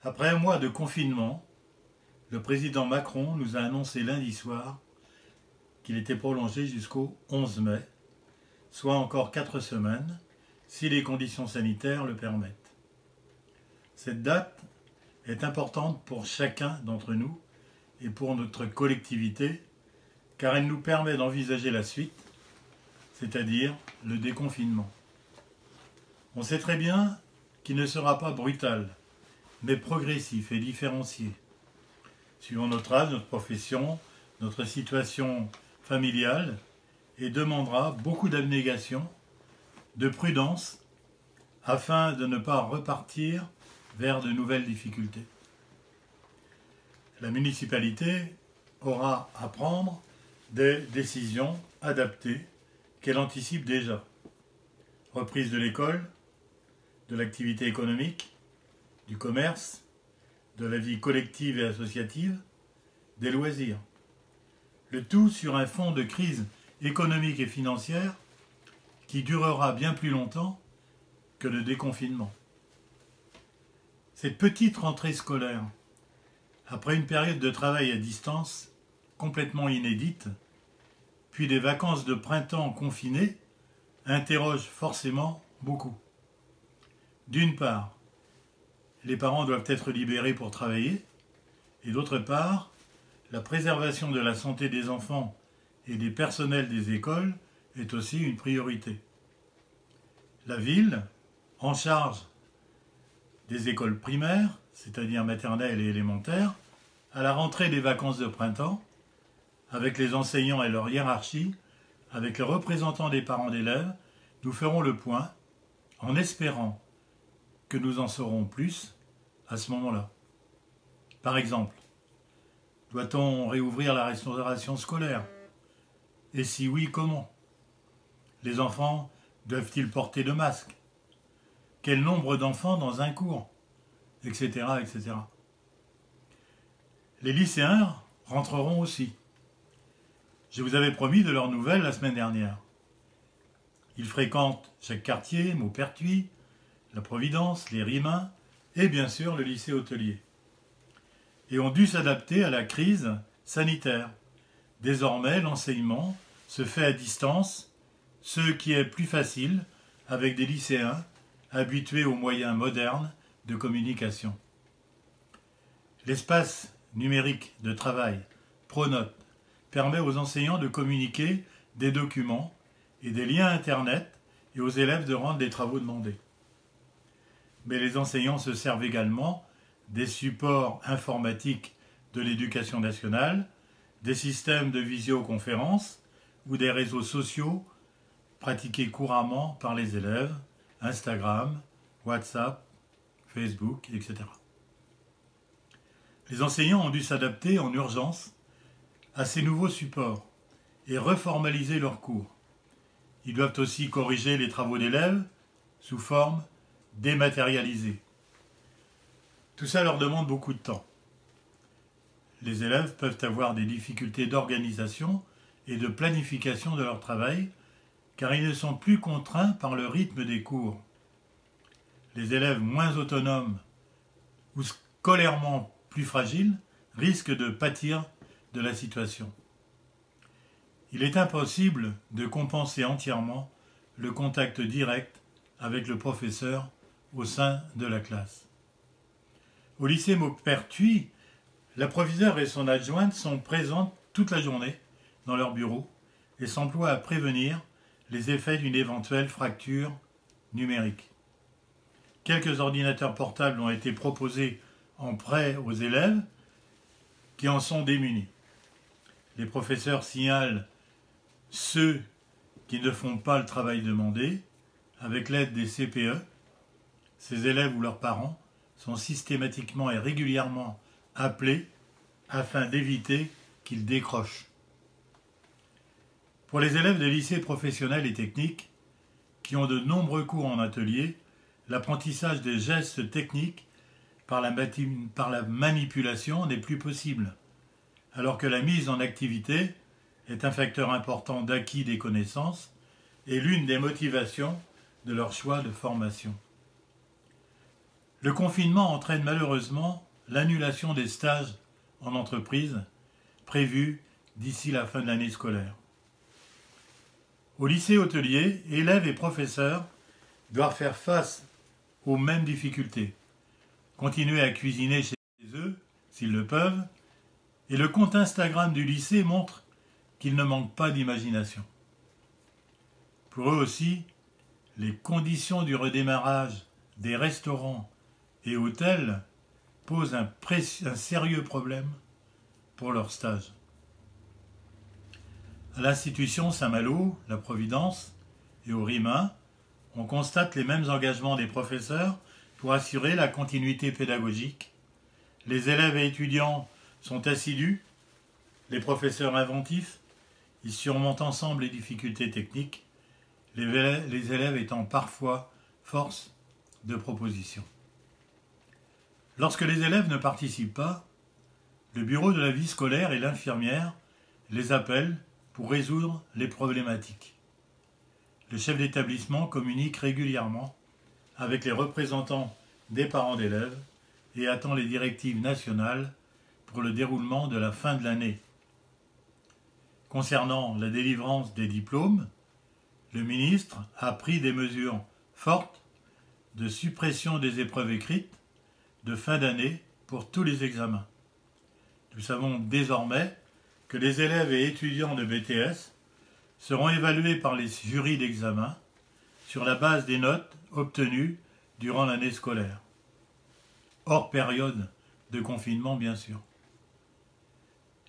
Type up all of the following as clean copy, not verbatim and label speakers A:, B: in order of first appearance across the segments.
A: Après un mois de confinement, le président Macron nous a annoncé lundi soir qu'il était prolongé jusqu'au 11 mai, soit encore 4 semaines, si les conditions sanitaires le permettent. Cette date est importante pour chacun d'entre nous et pour notre collectivité, car elle nous permet d'envisager la suite, c'est-à-dire le déconfinement. On sait très bien qu'il ne sera pas brutal, mais progressif et différencié, suivant notre âge, notre profession, notre situation familiale, et demandera beaucoup d'abnégation, de prudence, afin de ne pas repartir vers de nouvelles difficultés. La municipalité aura à prendre des décisions adaptées qu'elle anticipe déjà. Reprise de l'école, de l'activité économique, du commerce, de la vie collective et associative, des loisirs. Le tout sur un fond de crise économique et financière qui durera bien plus longtemps que le déconfinement. Cette petite rentrée scolaire, après une période de travail à distance complètement inédite, puis des vacances de printemps confinées, interroge forcément beaucoup. D'une part, les parents doivent être libérés pour travailler, et d'autre part, la préservation de la santé des enfants et des personnels des écoles est aussi une priorité. La ville, en charge des écoles primaires, c'est-à-dire maternelles et élémentaires, à la rentrée des vacances de printemps, avec les enseignants et leur hiérarchie, avec les représentants des parents d'élèves, nous ferons le point en espérant que nous en saurons plus à ce moment-là. Par exemple, doit-on réouvrir la restauration scolaire? Et si oui, comment? Les enfants doivent-ils porter le masque? Quel nombre d'enfants dans un cours? Etc., etc. Les lycéens rentreront aussi. Je vous avais promis de leurs nouvelles la semaine dernière. Ils fréquentent chaque quartier, Maupertuis, la Providence, les Rimains et bien sûr le lycée hôtelier. Et ont dû s'adapter à la crise sanitaire. Désormais, l'enseignement se fait à distance, ce qui est plus facile avec des lycéens habitués aux moyens modernes de communication. L'espace numérique de travail, Pronote, permet aux enseignants de communiquer des documents et des liens Internet et aux élèves de rendre les travaux demandés. Mais les enseignants se servent également des supports informatiques de l'éducation nationale, des systèmes de visioconférence ou des réseaux sociaux pratiqués couramment par les élèves, Instagram, WhatsApp, Facebook, etc. Les enseignants ont dû s'adapter en urgence à ces nouveaux supports et reformaliser leurs cours. Ils doivent aussi corriger les travaux d'élèves sous forme dématérialisée. Tout ça leur demande beaucoup de temps. Les élèves peuvent avoir des difficultés d'organisation et de planification de leur travail, car ils ne sont plus contraints par le rythme des cours. Les élèves moins autonomes ou scolairement plus fragiles risquent de pâtir de la situation. Il est impossible de compenser entièrement le contact direct avec le professeur au sein de la classe. Au lycée Maupertuis, la proviseure et son adjointe sont présentes toute la journée dans leur bureau et s'emploient à prévenir les effets d'une éventuelle fracture numérique. Quelques ordinateurs portables ont été proposés en prêt aux élèves qui en sont démunis. Les professeurs signalent ceux qui ne font pas le travail demandé avec l'aide des CPE. Ces élèves ou leurs parents sont systématiquement et régulièrement appelés afin d'éviter qu'ils décrochent. Pour les élèves des lycées professionnels et techniques qui ont de nombreux cours en atelier, l'apprentissage des gestes techniques par la manipulation n'est plus possible, alors que la mise en activité est un facteur important d'acquis des connaissances et l'une des motivations de leur choix de formation. Le confinement entraîne malheureusement l'annulation des stages en entreprise prévus d'ici la fin de l'année scolaire. Au lycée hôtelier, élèves et professeurs doivent faire face aux mêmes difficultés. Continuer à cuisiner chez eux, s'ils le peuvent, et le compte Instagram du lycée montre qu'il ne manque pas d'imagination. Pour eux aussi, les conditions du redémarrage des restaurants et hôtels posent un sérieux problème pour leur stage. À l'institution Saint-Malo, la Providence et au RIMA, on constate les mêmes engagements des professeurs pour assurer la continuité pédagogique. Les élèves et étudiants sont assidus, les professeurs inventifs, ils surmontent ensemble les difficultés techniques, les élèves étant parfois force de proposition. Lorsque les élèves ne participent pas, le bureau de la vie scolaire et l'infirmière les appellent pour résoudre les problématiques. Le chef d'établissement communique régulièrement avec les représentants des parents d'élèves et attend les directives nationales pour le déroulement de la fin de l'année. Concernant la délivrance des diplômes, le ministre a pris des mesures fortes de suppression des épreuves écrites de fin d'année pour tous les examens. Nous savons désormais que les élèves et étudiants de BTS seront évalués par les jurys d'examen sur la base des notes obtenues durant l'année scolaire, hors période de confinement bien sûr.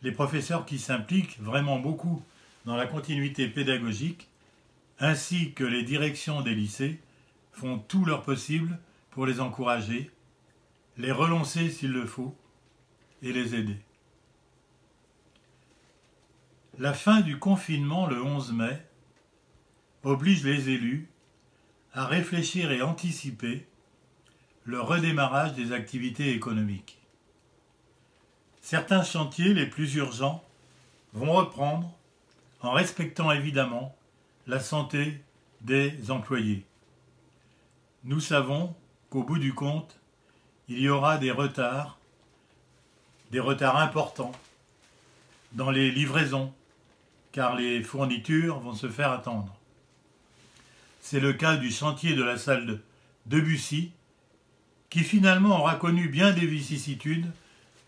A: Les professeurs qui s'impliquent vraiment beaucoup dans la continuité pédagogique, ainsi que les directions des lycées, font tout leur possible pour les encourager, les relancer s'il le faut, et les aider. La fin du confinement le 11 mai oblige les élus à réfléchir et anticiper le redémarrage des activités économiques. Certains chantiers les plus urgents vont reprendre en respectant évidemment la santé des employés. Nous savons qu'au bout du compte, il y aura des retards importants dans les livraisons, car les fournitures vont se faire attendre. C'est le cas du chantier de la salle de Debussy, qui finalement aura connu bien des vicissitudes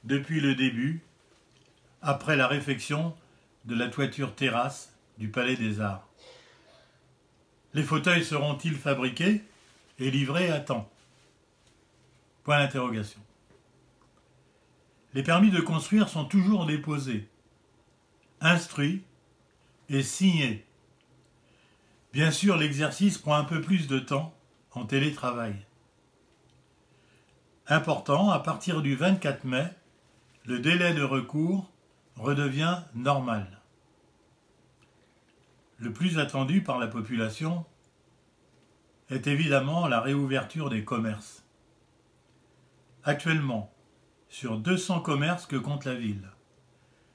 A: depuis le début, après la réfection de la toiture terrasse du Palais des Arts. Les fauteuils seront-ils fabriqués et livrés à temps? Point d'interrogation. Les permis de construire sont toujours déposés, instruits et signés. Bien sûr, l'exercice prend un peu plus de temps en télétravail. Important, à partir du 24 mai, le délai de recours redevient normal. Le plus attendu par la population est évidemment la réouverture des commerces. Actuellement, sur 200 commerces que compte la ville,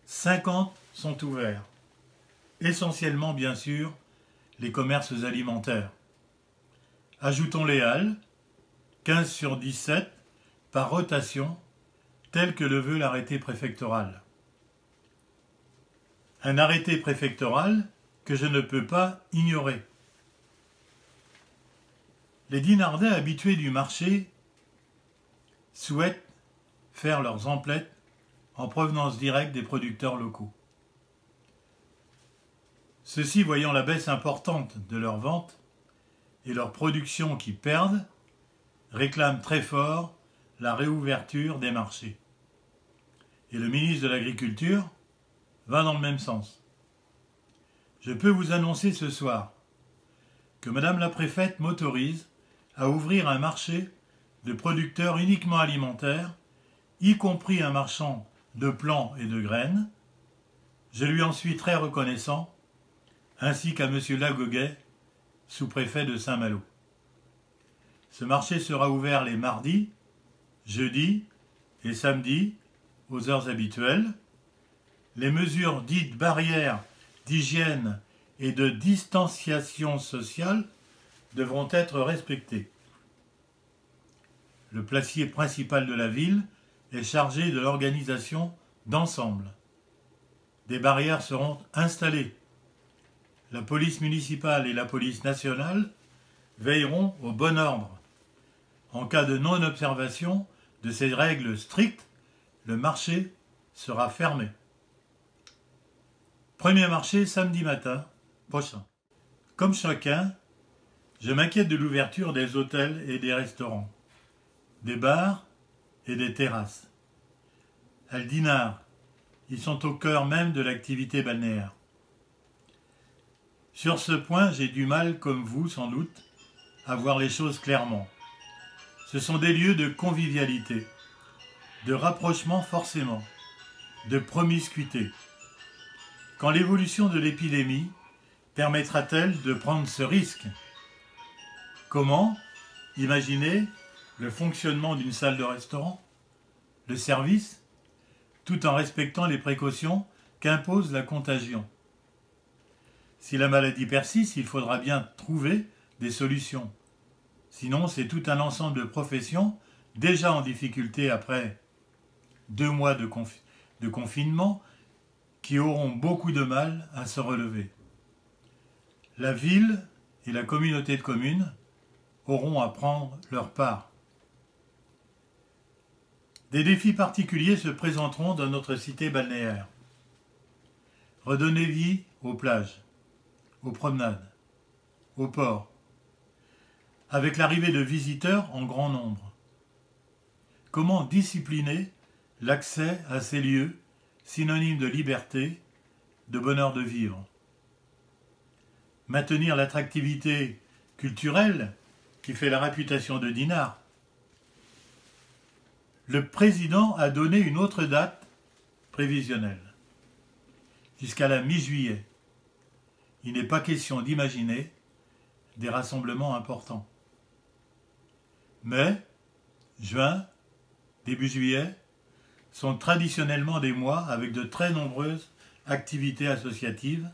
A: 50 sont ouverts. Essentiellement, bien sûr, les commerces alimentaires. Ajoutons les halles, 15 sur 17, par rotation, tel que le veut l'arrêté préfectoral. Un arrêté préfectoral que je ne peux pas ignorer. Les dinardais habitués du marché souhaitent faire leurs emplettes en provenance directe des producteurs locaux. Ceux-ci, voyant la baisse importante de leurs ventes et leur production qui perdent, réclament très fort la réouverture des marchés. Et le ministre de l'Agriculture va dans le même sens. Je peux vous annoncer ce soir que Madame la préfète m'autorise à ouvrir un marché de producteurs uniquement alimentaires, y compris un marchand de plants et de graines. Je lui en suis très reconnaissant, ainsi qu'à M. Lagoguet, sous-préfet de Saint-Malo. Ce marché sera ouvert les mardis, jeudis et samedis aux heures habituelles. Les mesures dites barrières d'hygiène et de distanciation sociale devront être respectées. le placier principal de la ville, est chargé de l'organisation d'ensemble. Des barrières seront installées. La police municipale et la police nationale veilleront au bon ordre. En cas de non-observation de ces règles strictes, le marché sera fermé. Premier marché samedi matin prochain. Comme chacun, je m'inquiète de l'ouverture des hôtels et des restaurants, des bars et des terrasses. À Dinard, ils sont au cœur même de l'activité balnéaire. Sur ce point, j'ai du mal, comme vous sans doute, à voir les choses clairement. Ce sont des lieux de convivialité, de rapprochement forcément, de promiscuité. Quand l'évolution de l'épidémie permettra-t-elle de prendre ce risque? Comment imaginer le fonctionnement d'une salle de restaurant, le service, tout en respectant les précautions qu'impose la contagion? Si la maladie persiste, il faudra bien trouver des solutions. Sinon, c'est tout un ensemble de professions déjà en difficulté après 2 mois de confinement qui auront beaucoup de mal à se relever. La ville et la communauté de communes auront à prendre leur part. Des défis particuliers se présenteront dans notre cité balnéaire. Redonner vie aux plages, aux promenades, aux ports, avec l'arrivée de visiteurs en grand nombre. Comment discipliner l'accès à ces lieux, synonymes de liberté, de bonheur de vivre? Maintenir l'attractivité culturelle qui fait la réputation de Dinard. Le président a donné une autre date prévisionnelle, jusqu'à la mi-juillet. Il n'est pas question d'imaginer des rassemblements importants. Mai, juin, début juillet sont traditionnellement des mois avec de très nombreuses activités associatives,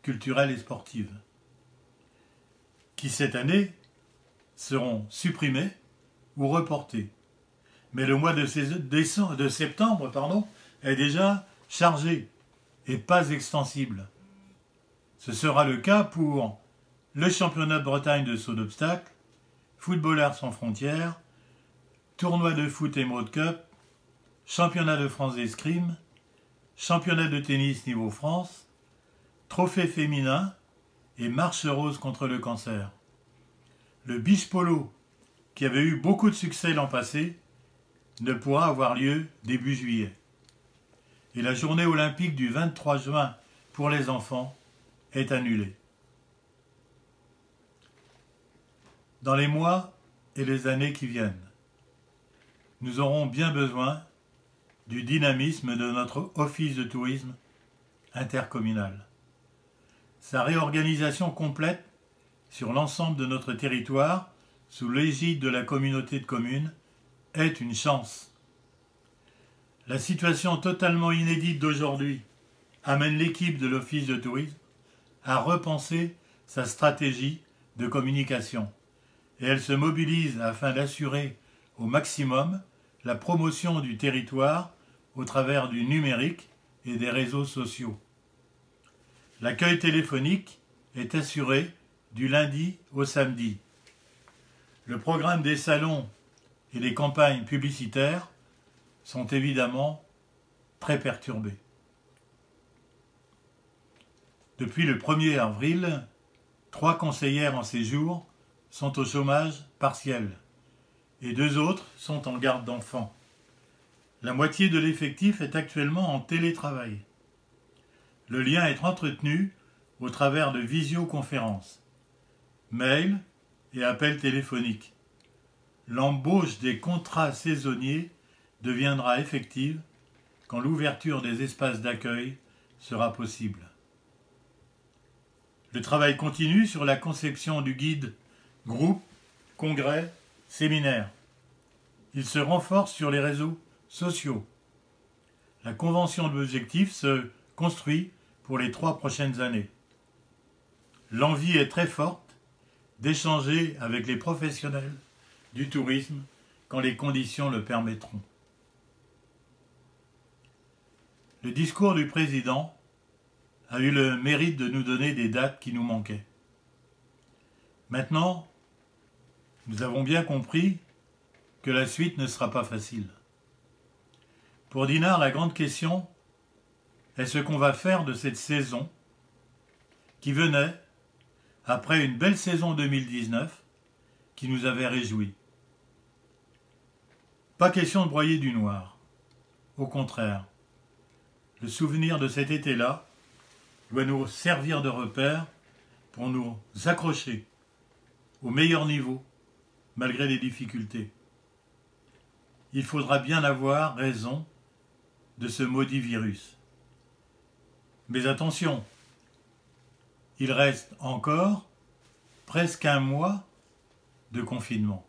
A: culturelles et sportives, qui cette année seront supprimées ou reportées. Mais le mois de septembre est déjà chargé et pas extensible. Ce sera le cas pour le championnat de Bretagne de saut d'obstacles, Footballeurs sans frontières, tournoi de foot Emerald Cup, championnat de France d'escrime, championnat de tennis niveau France, trophée féminin et marche rose contre le cancer. Le beach polo, qui avait eu beaucoup de succès l'an passé, ne pourra avoir lieu début juillet. Et la journée olympique du 23 juin pour les enfants est annulée. Dans les mois et les années qui viennent, nous aurons bien besoin du dynamisme de notre office de tourisme intercommunal. Sa réorganisation complète sur l'ensemble de notre territoire, sous l'égide de la communauté de communes, est une chance. La situation totalement inédite d'aujourd'hui amène l'équipe de l'office de tourisme à repenser sa stratégie de communication et elle se mobilise afin d'assurer au maximum la promotion du territoire au travers du numérique et des réseaux sociaux. L'accueil téléphonique est assuré du lundi au samedi. Le programme des salons et les campagnes publicitaires sont évidemment très perturbés. Depuis le 1er avril, 3 conseillères en séjour sont au chômage partiel et 2 autres sont en garde d'enfants. La moitié de l'effectif est actuellement en télétravail. Le lien est entretenu au travers de visioconférences, mails et appels téléphoniques. L'embauche des contrats saisonniers deviendra effective quand l'ouverture des espaces d'accueil sera possible. Le travail continue sur la conception du guide groupe, congrès, séminaire. Il se renforce sur les réseaux sociaux. La convention d'objectifs se construit pour les 3 prochaines années. L'envie est très forte d'échanger avec les professionnels du tourisme quand les conditions le permettront. Le discours du président a eu le mérite de nous donner des dates qui nous manquaient. Maintenant, nous avons bien compris que la suite ne sera pas facile. Pour Dinard, la grande question est ce qu'on va faire de cette saison qui venait après une belle saison 2019 qui nous avait réjouis. Pas question de broyer du noir. Au contraire, le souvenir de cet été-là doit nous servir de repère pour nous accrocher au meilleur niveau, malgré les difficultés. Il faudra bien avoir raison de ce maudit virus. Mais attention, il reste encore presque un mois de confinement.